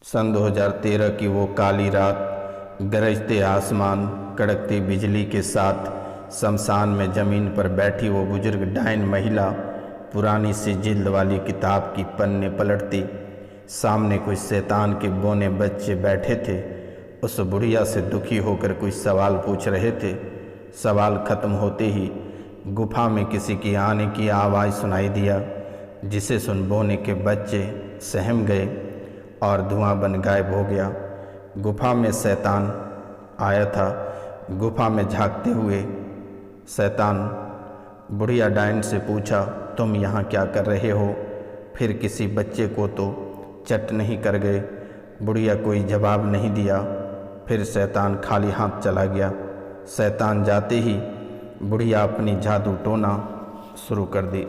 सन 2013 की वो काली रात, गरजते आसमान, कड़कती बिजली के साथ शमशान में ज़मीन पर बैठी वो बुजुर्ग डायन महिला पुरानी सी जिल्द वाली किताब की पन्ने पलटती। सामने कुछ शैतान के बोने बच्चे बैठे थे। उस बुढ़िया से दुखी होकर कुछ सवाल पूछ रहे थे। सवाल खत्म होते ही गुफा में किसी की आने की आवाज़ सुनाई दिया, जिसे सुन बोने के बच्चे सहम गए और धुआं बन गायब हो गया। गुफा में शैतान आया था। गुफा में झांकते हुए शैतान बुढ़िया डायन से पूछा, तुम यहाँ क्या कर रहे हो? फिर किसी बच्चे को तो चट नहीं कर गए। बुढ़िया कोई जवाब नहीं दिया। फिर शैतान खाली हाथ चला गया। शैतान जाते ही बुढ़िया अपनी जादू टोना शुरू कर दी।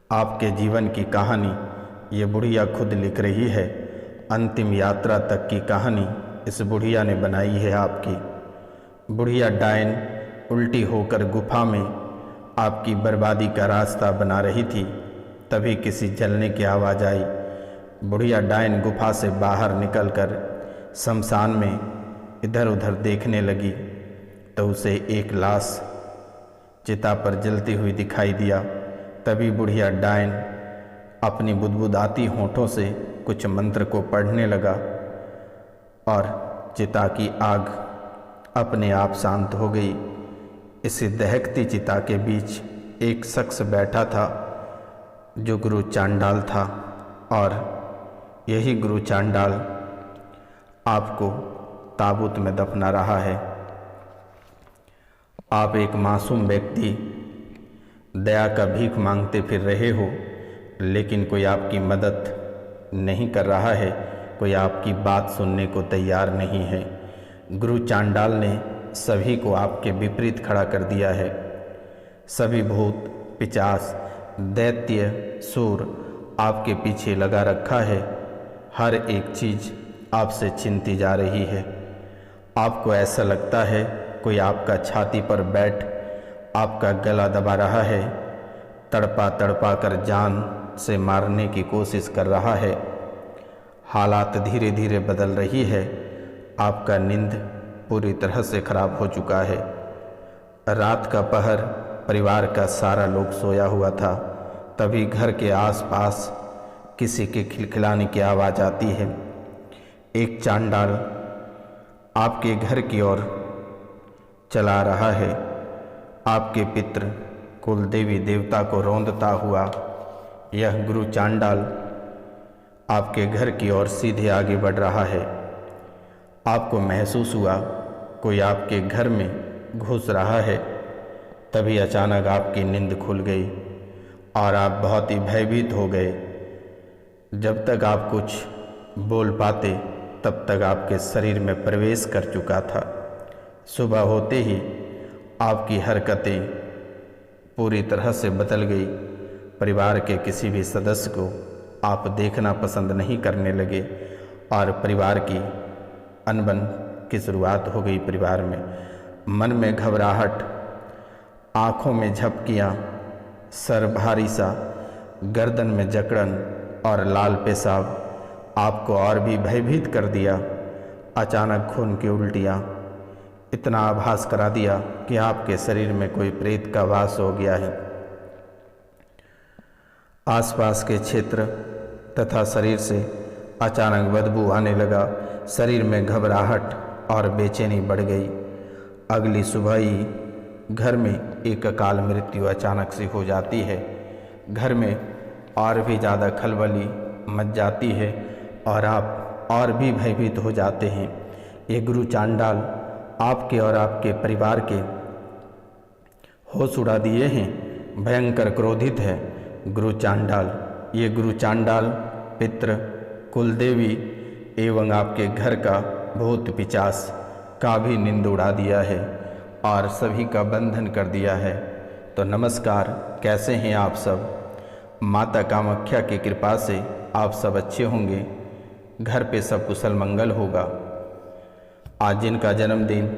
आपके जीवन की कहानी ये बुढ़िया खुद लिख रही है। अंतिम यात्रा तक की कहानी इस बुढ़िया ने बनाई है आपकी। बुढ़िया डायन उल्टी होकर गुफा में आपकी बर्बादी का रास्ता बना रही थी। तभी किसी जलने की आवाज़ आई। बुढ़िया डायन गुफा से बाहर निकलकर शमशान में इधर उधर देखने लगी तो उसे एक लाश चिता पर जलती हुई दिखाई दिया। तभी बुढ़िया डायन अपनी बुदबुदाती होठों से कुछ मंत्र को पढ़ने लगा और चिता की आग अपने आप शांत हो गई। इसी दहकती चिता के बीच एक शख्स बैठा था जो गुरु चांडाल था, और यही गुरु चांडाल आपको ताबूत में दफना रहा है। आप एक मासूम व्यक्ति दया का भीख मांगते फिर रहे हो, लेकिन कोई आपकी मदद नहीं कर रहा है, कोई आपकी बात सुनने को तैयार नहीं है। गुरु चांडाल ने सभी को आपके विपरीत खड़ा कर दिया है। सभी भूत, पिशाच, दैत्य, सूर आपके पीछे लगा रखा है। हर एक चीज़ आपसे छीनती जा रही है। आपको ऐसा लगता है कोई आपका छाती पर बैठ आपका गला दबा रहा है, तड़पा तड़पा कर जान से मारने की कोशिश कर रहा है। हालात धीरे धीरे बदल रही है। आपका नींद पूरी तरह से खराब हो चुका है। रात का पहर परिवार का सारा लोग सोया हुआ था। तभी घर के आसपास किसी के खिलखिलाने की आवाज़ आती है। एक चांडाल आपके घर की ओर चला रहा है। आपके पितृ कुल देवी देवता को रौंदता हुआ यह गुरु चांडाल आपके घर की ओर सीधे आगे बढ़ रहा है। आपको महसूस हुआ कोई आपके घर में घुस रहा है। तभी अचानक आपकी नींद खुल गई और आप बहुत ही भयभीत हो गए। जब तक आप कुछ बोल पाते तब तक आपके शरीर में प्रवेश कर चुका था। सुबह होते ही आपकी हरकतें पूरी तरह से बदल गई। परिवार के किसी भी सदस्य को आप देखना पसंद नहीं करने लगे और परिवार की अनबन की शुरुआत हो गई। परिवार में मन में घबराहट, आँखों में झपकियाँ, सर भारी सा, गर्दन में जकड़न और लाल पेशाब आपको और भी भयभीत कर दिया। अचानक खून की उल्टियाँ इतना आभास करा दिया कि आपके शरीर में कोई प्रेत का वास हो गया है। आसपास के क्षेत्र तथा शरीर से अचानक बदबू आने लगा। शरीर में घबराहट और बेचैनी बढ़ गई। अगली सुबह ही घर में एक अकाल मृत्यु अचानक से हो जाती है। घर में और भी ज़्यादा खलबली मच जाती है और आप और भी भयभीत हो जाते हैं। ये गुरु चांडाल आपके और आपके परिवार के होश उड़ा दिए हैं। भयंकर क्रोधित है गुरु चांडाल। ये गुरु चांडाल पितृ कुलदेवी एवं आपके घर का भूत पिशाच का भी नींद उड़ा दिया है और सभी का बंधन कर दिया है। तो नमस्कार, कैसे हैं आप सब? माता कामाख्या की कृपा से आप सब अच्छे होंगे। घर पे सब कुशल मंगल होगा। आज जिनका जन्मदिन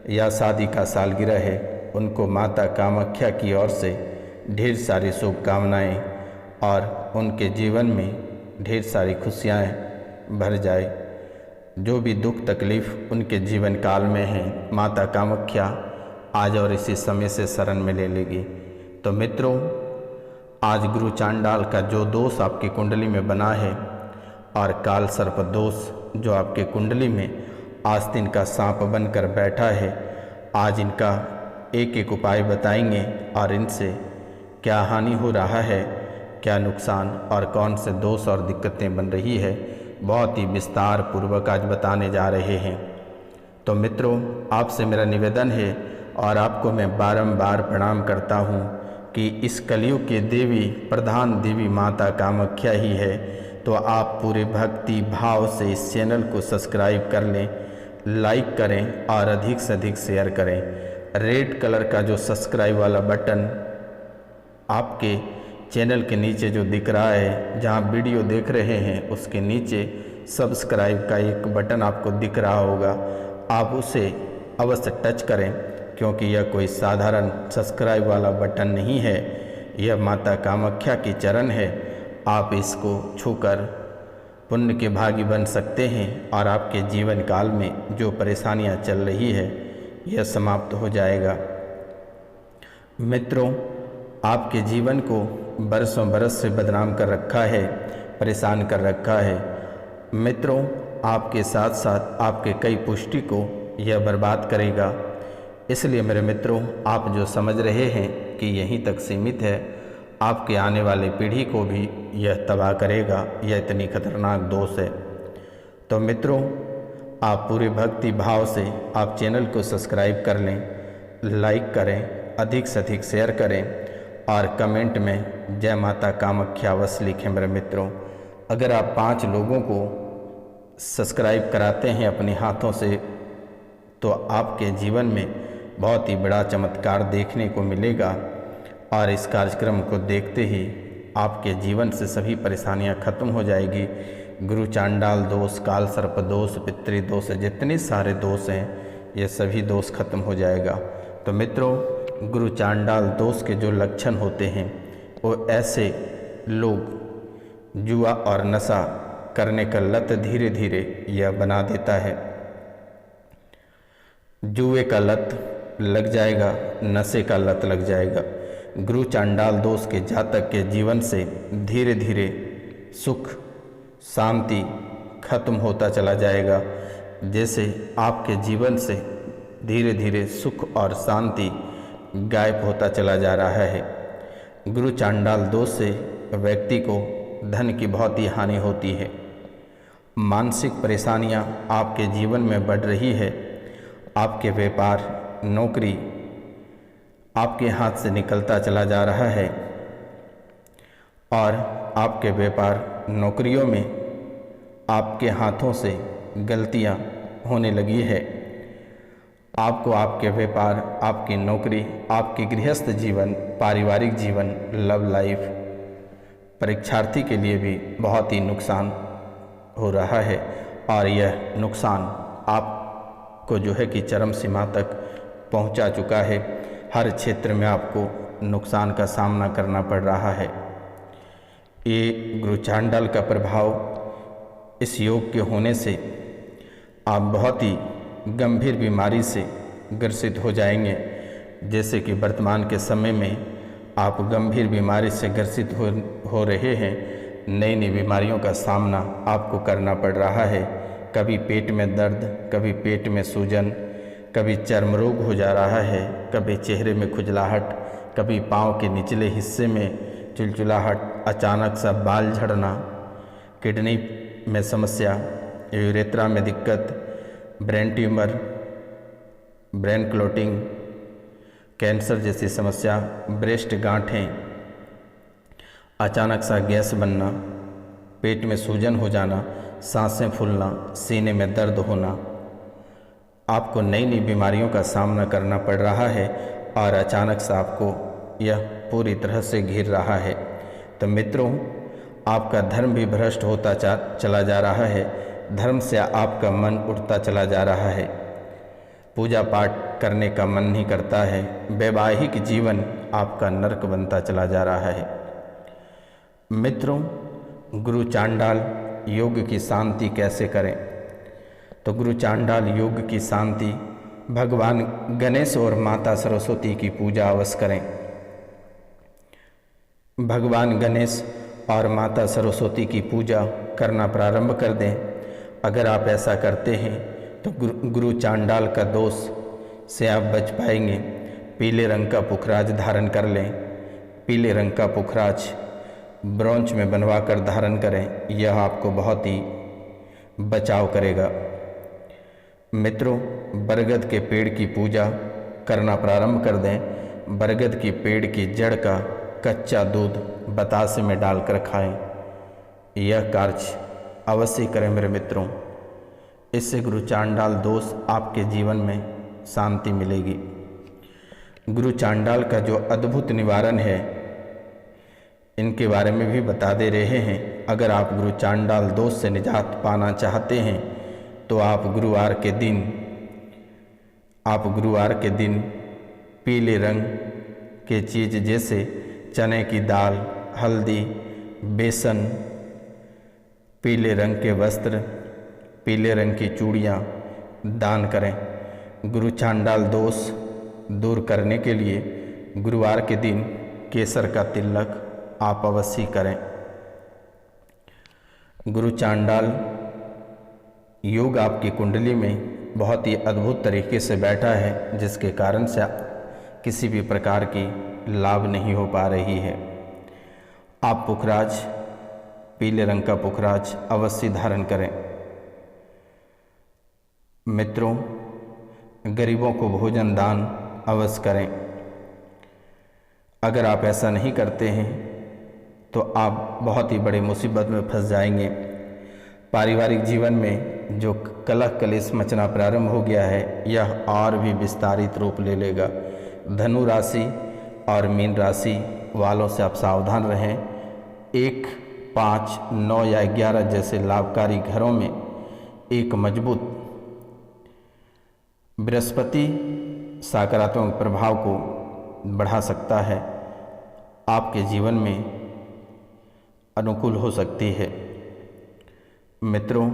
या शादी का सालगिरह है, उनको माता कामाख्या की ओर से ढेर सारी शुभकामनाएं और उनके जीवन में ढेर सारी खुशियाँ भर जाए। जो भी दुख तकलीफ़ उनके जीवन काल में है, माता कामाख्या आज और इसी समय से शरण में ले लेगी। तो मित्रों, आज गुरु चांडाल का जो दोष आपकी कुंडली में बना है और काल सर्प दोष जो आपके कुंडली में आस्तीन का सांप बनकर बैठा है, आज इनका एक एक उपाय बताएंगे और इनसे क्या हानि हो रहा है, क्या नुकसान और कौन से दोष और दिक्कतें बन रही है, बहुत ही विस्तार पूर्वक आज बताने जा रहे हैं। तो मित्रों, आपसे मेरा निवेदन है और आपको मैं बारंबार प्रणाम करता हूँ कि इस कलयुग के देवी, प्रधान देवी माता कामाख्या ही है। तो आप पूरे भक्ति भाव से इस चैनल को सब्सक्राइब कर लें, लाइक करें और अधिक से अधिक शेयर करें। रेड कलर का जो सब्सक्राइब वाला बटन आपके चैनल के नीचे जो दिख रहा है, जहां वीडियो देख रहे हैं उसके नीचे सब्सक्राइब का एक बटन आपको दिख रहा होगा, आप उसे अवश्य टच करें, क्योंकि यह कोई साधारण सब्सक्राइब वाला बटन नहीं है, यह माता कामाख्या की चरण है। आप इसको छूकर पुण्य के भागी बन सकते हैं और आपके जीवन काल में जो परेशानियां चल रही है यह समाप्त हो जाएगा। मित्रों, आपके जीवन को बरसों बरस से बदनाम कर रखा है, परेशान कर रखा है। मित्रों, आपके साथ साथ आपके कई पुष्टि को यह बर्बाद करेगा। इसलिए मेरे मित्रों, आप जो समझ रहे हैं कि यहीं तक सीमित है, आपके आने वाले पीढ़ी को भी यह तबाह करेगा, यह इतनी खतरनाक दोष है। तो मित्रों, आप पूरे भक्ति भाव से आप चैनल को सब्सक्राइब कर लें, लाइक करें, अधिक से अधिक शेयर करें और कमेंट में जय माता कामाख्या अवश्य लिखें। मेरे मित्रों, अगर आप 5 लोगों को सब्सक्राइब कराते हैं अपने हाथों से, तो आपके जीवन में बहुत ही बड़ा चमत्कार देखने को मिलेगा और इस कार्यक्रम को देखते ही आपके जीवन से सभी परेशानियां खत्म हो जाएगी। गुरु चांडाल दोष, काल सर्प दोष, पितृ दोष, जितने सारे दोष हैं ये सभी दोष खत्म हो जाएगा। तो मित्रों, गुरु चांडाल दोष के जो लक्षण होते हैं वो ऐसे लोग जुआ और नशा करने का लत धीरे धीरे यह बना देता है। जुए का लत लग जाएगा, नशे का लत लग जाएगा। गुरु चांडाल दोष के जातक के जीवन से धीरे धीरे सुख शांति खत्म होता चला जाएगा। जैसे आपके जीवन से धीरे धीरे सुख और शांति गायब होता चला जा रहा है। गुरु चांडाल दोष से व्यक्ति को धन की बहुत ही हानि होती है, मानसिक परेशानियां आपके जीवन में बढ़ रही है, आपके व्यापार नौकरी आपके हाथ से निकलता चला जा रहा है और आपके व्यापार नौकरियों में आपके हाथों से गलतियां होने लगी है। आपको आपके व्यापार, आपकी नौकरी, आपकी गृहस्थ जीवन, पारिवारिक जीवन, लव लाइफ, परीक्षार्थी के लिए भी बहुत ही नुकसान हो रहा है और यह नुकसान आपको जो है कि चरम सीमा तक पहुंचा चुका है। हर क्षेत्र में आपको नुकसान का सामना करना पड़ रहा है। ये गुरु चांडाल का प्रभाव इस योग के होने से आप बहुत ही गंभीर बीमारी से ग्रसित हो जाएंगे। जैसे कि वर्तमान के समय में आप गंभीर बीमारी से ग्रसित हो रहे हैं, नई नई बीमारियों का सामना आपको करना पड़ रहा है। कभी पेट में दर्द, कभी पेट में सूजन, कभी चर्म रोग हो जा रहा है, कभी चेहरे में खुजलाहट, कभी पाँव के निचले हिस्से में चिलचिलाहट, अचानक सा बाल झड़ना, किडनी में समस्या, यूरेथ्रा में दिक्कत, brain tumour, brain clotting, cancer जैसी समस्या, ब्रेस्ट गांठें, अचानक सा गैस बनना, पेट में सूजन हो जाना, सांसें फूलना, सीने में दर्द होना, आपको नई नई बीमारियों का सामना करना पड़ रहा है और अचानक से आपको यह पूरी तरह से घिर रहा है। तो मित्रों, आपका धर्म भी भ्रष्ट होता चला जा रहा है, धर्म से आपका मन उठता चला जा रहा है, पूजा पाठ करने का मन नहीं करता है, वैवाहिक जीवन आपका नरक बनता चला जा रहा है। मित्रों, गुरु चांडाल योग की शांति कैसे करें। तो गुरु चांडाल योग की शांति भगवान गणेश और माता सरस्वती की पूजा अवश्य करें। भगवान गणेश और माता सरस्वती की पूजा करना प्रारंभ कर दें। अगर आप ऐसा करते हैं तो गुरु चांडाल का दोष से आप बच पाएंगे। पीले रंग का पुखराज धारण कर लें। पीले रंग का पुखराज ब्रोंज में बनवा कर धारण करें, यह आपको बहुत ही बचाव करेगा। मित्रों, बरगद के पेड़ की पूजा करना प्रारंभ कर दें। बरगद की पेड़ की जड़ का कच्चा दूध बतासे में डालकर खाएं। यह कार्य अवश्य करें मेरे मित्रों। इससे गुरु चांडाल दोष आपके जीवन में शांति मिलेगी। गुरु चांडाल का जो अद्भुत निवारण है, इनके बारे में भी बता दे रहे हैं। अगर आप गुरु चांडाल दोष से निजात पाना चाहते हैं तो आप गुरुवार के दिन पीले रंग के चीज़ जैसे चने की दाल, हल्दी, बेसन, पीले रंग के वस्त्र, पीले रंग की चूड़ियाँ दान करें। गुरु चांडाल दोष दूर करने के लिए गुरुवार के दिन केसर का तिलक आप अवश्य करें। गुरु चांडाल योग आपकी कुंडली में बहुत ही अद्भुत तरीके से बैठा है, जिसके कारण से किसी भी प्रकार की लाभ नहीं हो पा रही है। आप पुखराज, पीले रंग का पुखराज अवश्य धारण करें। मित्रों, गरीबों को भोजन दान अवश्य करें। अगर आप ऐसा नहीं करते हैं तो आप बहुत ही बड़े मुसीबत में फंस जाएंगे। पारिवारिक जीवन में जो कलह कलेश मचना प्रारंभ हो गया है, यह और भी विस्तारित रूप ले लेगा। धनु राशि और मीन राशि वालों से आप सावधान रहें। 1, 5, 9 या 11 जैसे लाभकारी घरों में एक मजबूत बृहस्पति सकारात्मक प्रभाव को बढ़ा सकता है, आपके जीवन में अनुकूल हो सकती है। मित्रों,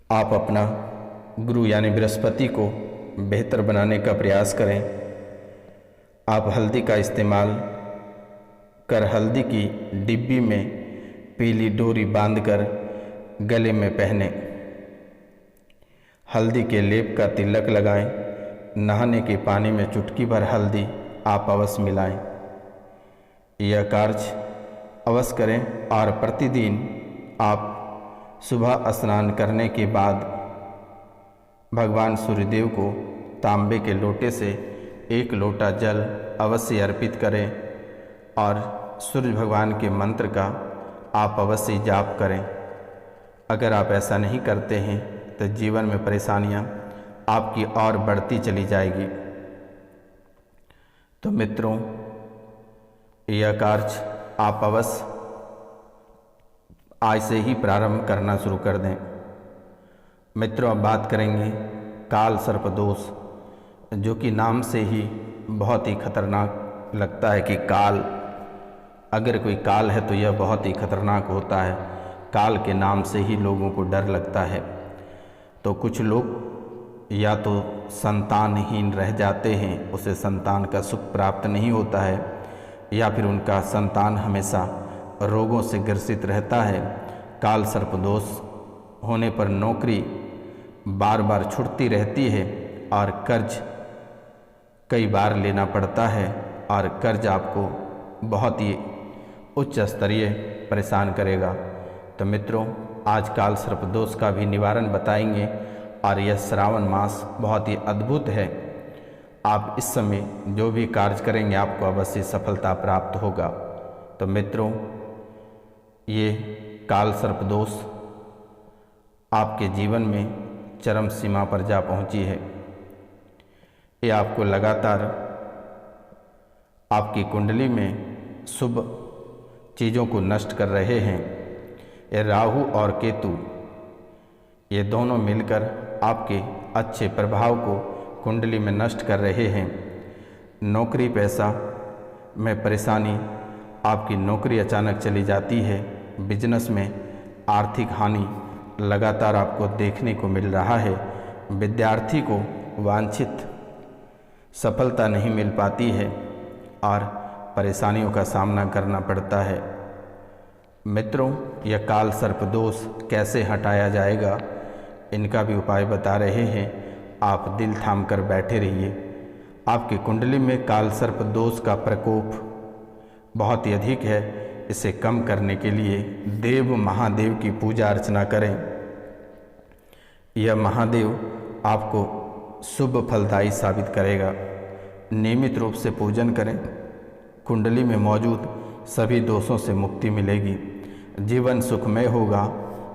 आप अपना गुरु यानी बृहस्पति को बेहतर बनाने का प्रयास करें। आप हल्दी का इस्तेमाल कर हल्दी की डिब्बी में पीली डोरी बांधकर गले में पहने। हल्दी के लेप का तिलक लगाएं। नहाने के पानी में चुटकी भर हल्दी आप अवश्य मिलाएं। यह कार्य अवश्य करें और प्रतिदिन आप सुबह स्नान करने के बाद भगवान सूर्यदेव को तांबे के लोटे से 1 लोटा जल अवश्य अर्पित करें और सूर्य भगवान के मंत्र का आप अवश्य जाप करें। अगर आप ऐसा नहीं करते हैं तो जीवन में परेशानियां आपकी और बढ़ती चली जाएगी। तो मित्रों, यह कार्य आप अवश्य आज से ही प्रारंभ करना शुरू कर दें। मित्रों, अब बात करेंगे काल सर्प दोष, जो कि नाम से ही बहुत ही खतरनाक लगता है कि काल, अगर कोई काल है तो यह बहुत ही खतरनाक होता है। काल के नाम से ही लोगों को डर लगता है। तो कुछ लोग या तो संतानहीन रह जाते हैं, उसे संतान का सुख प्राप्त नहीं होता है, या फिर उनका संतान हमेशा रोगों से ग्रसित रहता है। काल सर्प दोष होने पर नौकरी बार बार छूटती रहती है और कर्ज कई बार लेना पड़ता है और कर्ज आपको बहुत ही उच्च स्तरीय परेशान करेगा। तो मित्रों, आज काल सर्प दोष का भी निवारण बताएंगे और यह श्रावण मास बहुत ही अद्भुत है। आप इस समय जो भी कार्य करेंगे आपको अवश्य सफलता प्राप्त होगा। तो मित्रों, ये काल सर्प दोष आपके जीवन में चरम सीमा पर जा पहुंची है। ये आपको लगातार आपकी कुंडली में शुभ चीज़ों को नष्ट कर रहे हैं। ये राहु और केतु, ये दोनों मिलकर आपके अच्छे प्रभाव को कुंडली में नष्ट कर रहे हैं। नौकरी पैसा में परेशानी, आपकी नौकरी अचानक चली जाती है। बिजनेस में आर्थिक हानि लगातार आपको देखने को मिल रहा है। विद्यार्थी को वांछित सफलता नहीं मिल पाती है और परेशानियों का सामना करना पड़ता है। मित्रों, यह काल सर्प दोष कैसे हटाया जाएगा, इनका भी उपाय बता रहे हैं। आप दिल थाम कर बैठे रहिए। आपकी कुंडली में काल सर्प दोष का प्रकोप बहुत ही अधिक है। इसे कम करने के लिए देव महादेव की पूजा अर्चना करें। यह महादेव आपको शुभ फलदायी साबित करेगा। नियमित रूप से पूजन करें। कुंडली में मौजूद सभी दोषों से मुक्ति मिलेगी। जीवन सुखमय होगा।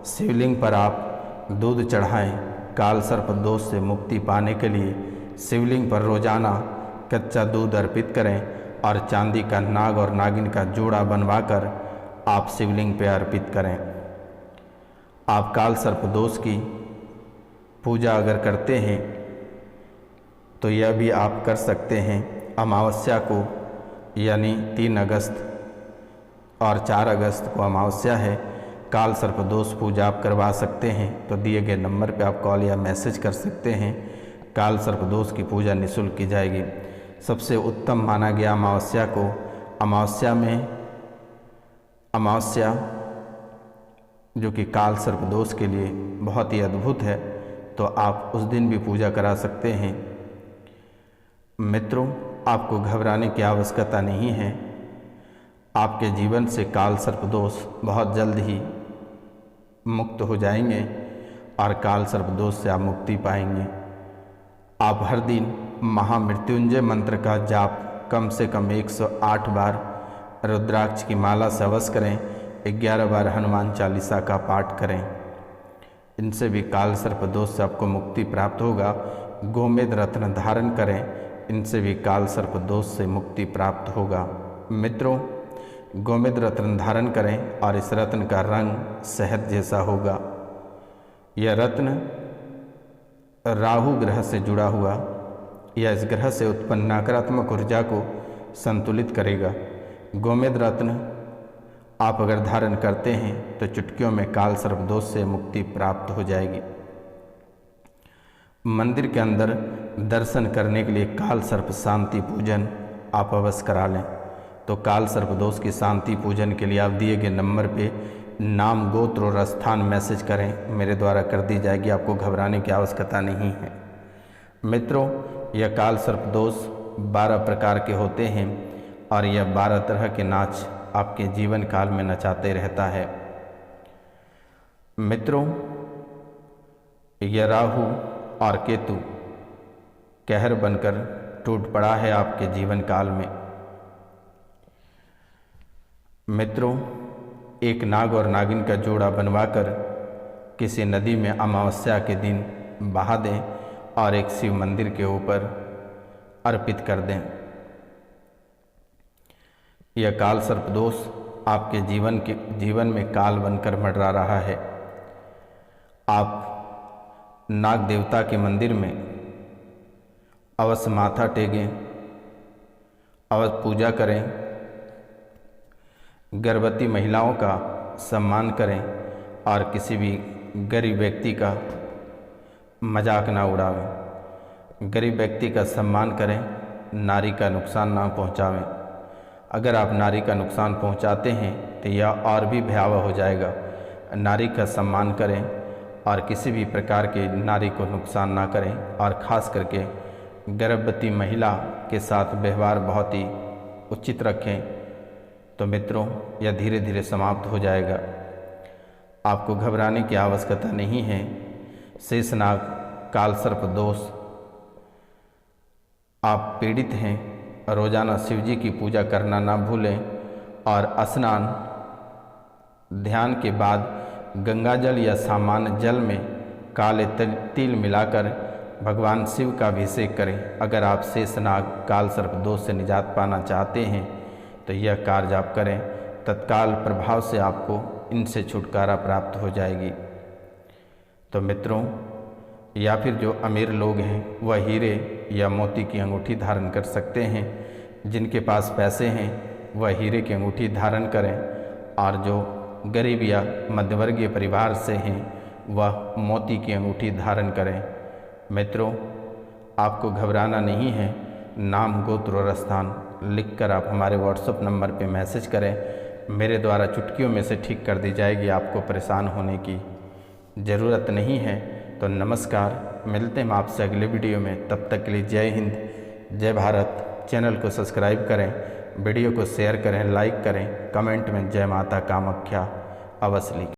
शिवलिंग पर आप दूध चढ़ाएं। काल सर्प दोष से मुक्ति पाने के लिए शिवलिंग पर रोजाना कच्चा दूध अर्पित करें और चांदी का नाग और नागिन का जोड़ा बनवाकर आप शिवलिंग पर अर्पित करें। आप काल सर्प दोष की पूजा अगर करते हैं तो यह भी आप कर सकते हैं। अमावस्या को यानी 3 अगस्त और 4 अगस्त को अमावस्या है। काल सर्प दोष पूजा आप करवा सकते हैं। तो दिए गए नंबर पर आप कॉल या मैसेज कर सकते हैं। काल सर्प दोष की पूजा निःशुल्क की जाएगी। सबसे उत्तम माना गया अमावस्या को। अमावस्या जो कि काल सर्प दोष के लिए बहुत ही अद्भुत है, तो आप उस दिन भी पूजा करा सकते हैं। मित्रों, आपको घबराने की आवश्यकता नहीं है। आपके जीवन से काल सर्प दोष बहुत जल्द ही मुक्त हो जाएंगे और काल सर्प दोष से आप मुक्ति पाएंगे। आप हर दिन महामृत्युंजय मंत्र का जाप कम से कम 108 बार, रुद्राक्ष की माला से अवश्य करें, 11 बार हनुमान चालीसा का पाठ करें। इनसे भी काल सर्प दोष से आपको मुक्ति प्राप्त होगा। गोमेद रत्न धारण करें। इनसे भी काल सर्प दोष से मुक्ति प्राप्त होगा। मित्रों, गोमेद रत्न धारण करें और इस रत्न का रंग शहद जैसा होगा। यह रत्न राहु ग्रह से जुड़ा हुआ या इस ग्रह से उत्पन्न नकारात्मक ऊर्जा को संतुलित करेगा। गोमेद रत्न आप अगर धारण करते हैं तो चुटकियों में काल सर्प दोष से मुक्ति प्राप्त हो जाएगी। मंदिर के अंदर दर्शन करने के लिए काल सर्प शांति पूजन आप अवश्य करा लें। तो काल सर्प दोष की शांति पूजन के लिए आप दिए गए नंबर पे नाम, गोत्र और स्थान मैसेज करें, मेरे द्वारा कर दी जाएगी। आपको घबराने की आवश्यकता नहीं है। मित्रों, यह काल सर्प दोष 12 प्रकार के होते हैं और यह 12 तरह के नाच आपके जीवन काल में नचाते रहता है। मित्रों, यह राहु और केतु कहर बनकर टूट पड़ा है आपके जीवन काल में। मित्रों, एक नाग और नागिन का जोड़ा बनवाकर किसी नदी में अमावस्या के दिन बहा दें और एक शिव मंदिर के ऊपर अर्पित कर दें। यह काल सर्प दोष आपके जीवन में काल बनकर मंडरा रहा है। आप नाग देवता के मंदिर में अवश्य माथा टेकें, अवश्य पूजा करें। गर्भवती महिलाओं का सम्मान करें और किसी भी गरीब व्यक्ति का मजाक ना उड़ावें। गरीब व्यक्ति का सम्मान करें, नारी का नुकसान ना पहुंचावें। अगर आप नारी का नुकसान पहुंचाते हैं तो यह और भी भयावह हो जाएगा। नारी का सम्मान करें और किसी भी प्रकार के नारी को नुकसान ना करें और ख़ास करके गर्भवती महिला के साथ व्यवहार बहुत ही उचित रखें। तो मित्रों, यह धीरे धीरे समाप्त हो जाएगा। आपको घबराने की आवश्यकता नहीं है। शेषनाग काल सर्प दोष आप पीड़ित हैं, रोजाना शिवजी की पूजा करना ना भूलें और स्नान ध्यान के बाद गंगाजल या सामान्य जल में काले तिल मिलाकर भगवान शिव का अभिषेक करें। अगर आप शेषनाग काल सर्प दोष से निजात पाना चाहते हैं तो यह कार्य आप करें, तत्काल प्रभाव से आपको इनसे छुटकारा प्राप्त हो जाएगी। तो मित्रों, या फिर जो अमीर लोग हैं वह हीरे या मोती की अंगूठी धारण कर सकते हैं। जिनके पास पैसे हैं वह हीरे की अंगूठी धारण करें और जो गरीब या मध्यवर्गीय परिवार से हैं वह मोती की अंगूठी धारण करें। मित्रों, आपको घबराना नहीं है। नाम, गोत्र और स्थान लिखकर आप हमारे व्हाट्सएप नंबर पर मैसेज करें। मेरे द्वारा चुटकियों में से ठीक कर दी जाएगी। आपको परेशान होने की ज़रूरत नहीं है। तो नमस्कार, मिलते हैं आपसे अगले वीडियो में। तब तक के लिए जय हिंद, जय भारत। चैनल को सब्सक्राइब करें, वीडियो को शेयर करें, लाइक करें, कमेंट में जय माता कामाख्या अवश्य लिखें।